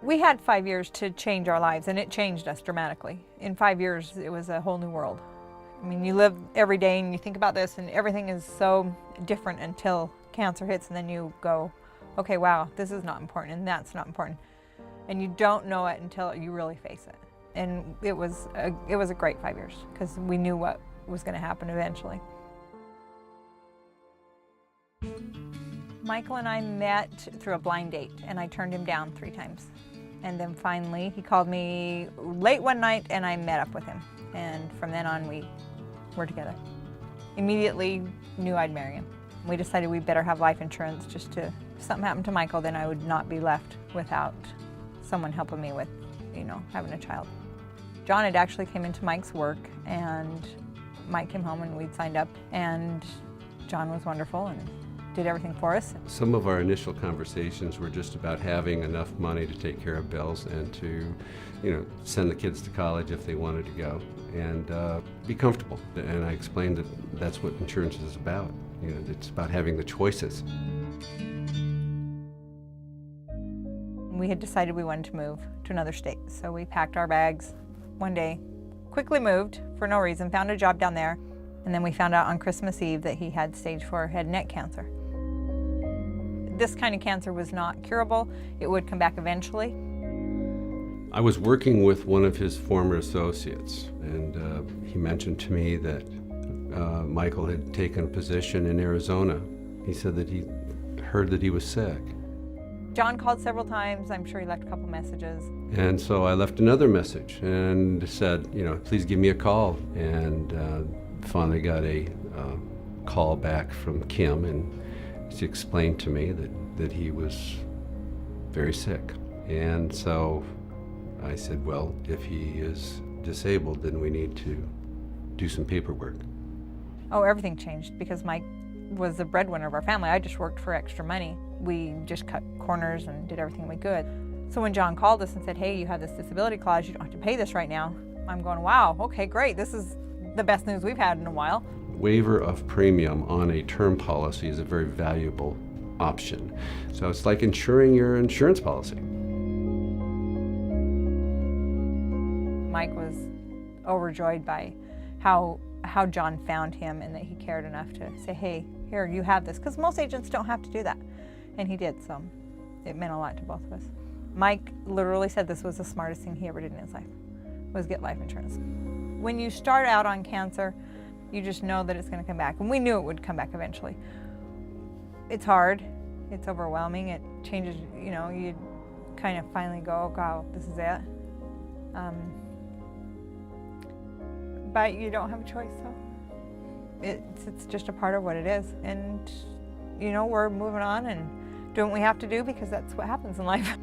We had 5 years to change our lives, and it changed us dramatically. In 5 years, it was a whole new world. I mean, you live every day and you think about this, and everything is so different until cancer hits, and then you go, okay, wow, this is not important, and that's not important. And you don't know it until you really face it. And it was a great 5 years, because we knew what was going to happen eventually. Michael and I met through a blind date, and I turned him down 3 times. And then finally, he called me late one night, and I met up with him. And from then on, we were together. Immediately knew I'd marry him. We decided we better have life insurance, just to, if something happened to Michael, then I would not be left without someone helping me with, having a child. John had actually came into Mike's work, and Mike came home and we'd signed up, and John was wonderful and did everything for us. Some of our initial conversations were just about having enough money to take care of bills and to, send the kids to college if they wanted to go, and be comfortable. And I explained that that's what insurance is about. It's about having the choices. We had decided we wanted to move to another state, so we packed our bags one day, quickly moved for no reason, found a job down there, and then we found out on Christmas Eve that he had stage 4 head and neck cancer. This kind of cancer was not curable. It would come back eventually. I was working with one of his former associates, and he mentioned to me that Michael had taken a position in Arizona. He said that he heard that he was sick. John called several times. I'm sure he left a couple messages. And so I left another message and said, please give me a call. And finally got a call back from Kim, and she explained to me that he was very sick. And so I said, well, if he is disabled, then we need to do some paperwork. Oh, everything changed because Mike was the breadwinner of our family. I just worked for extra money. We just cut corners and did everything we could. So when John called us and said, hey, you have this disability clause, you don't have to pay this right now, I'm going, wow, okay, great. This is the best news we've had in a while. Waiver of premium on a term policy is a very valuable option. So it's like insuring your insurance policy. Mike was overjoyed by how John found him and that he cared enough to say, hey, here, you have this. Because most agents don't have to do that. And he did, so it meant a lot to both of us. Mike literally said this was the smartest thing he ever did in his life, was get life insurance. When you start out on cancer, you just know that it's going to come back. And we knew it would come back eventually. It's hard. It's overwhelming. It changes, you kind of finally go, oh, God, this is it. But you don't have a choice, so it's just a part of what it is. And, we're moving on and doing what we have to do because that's what happens in life.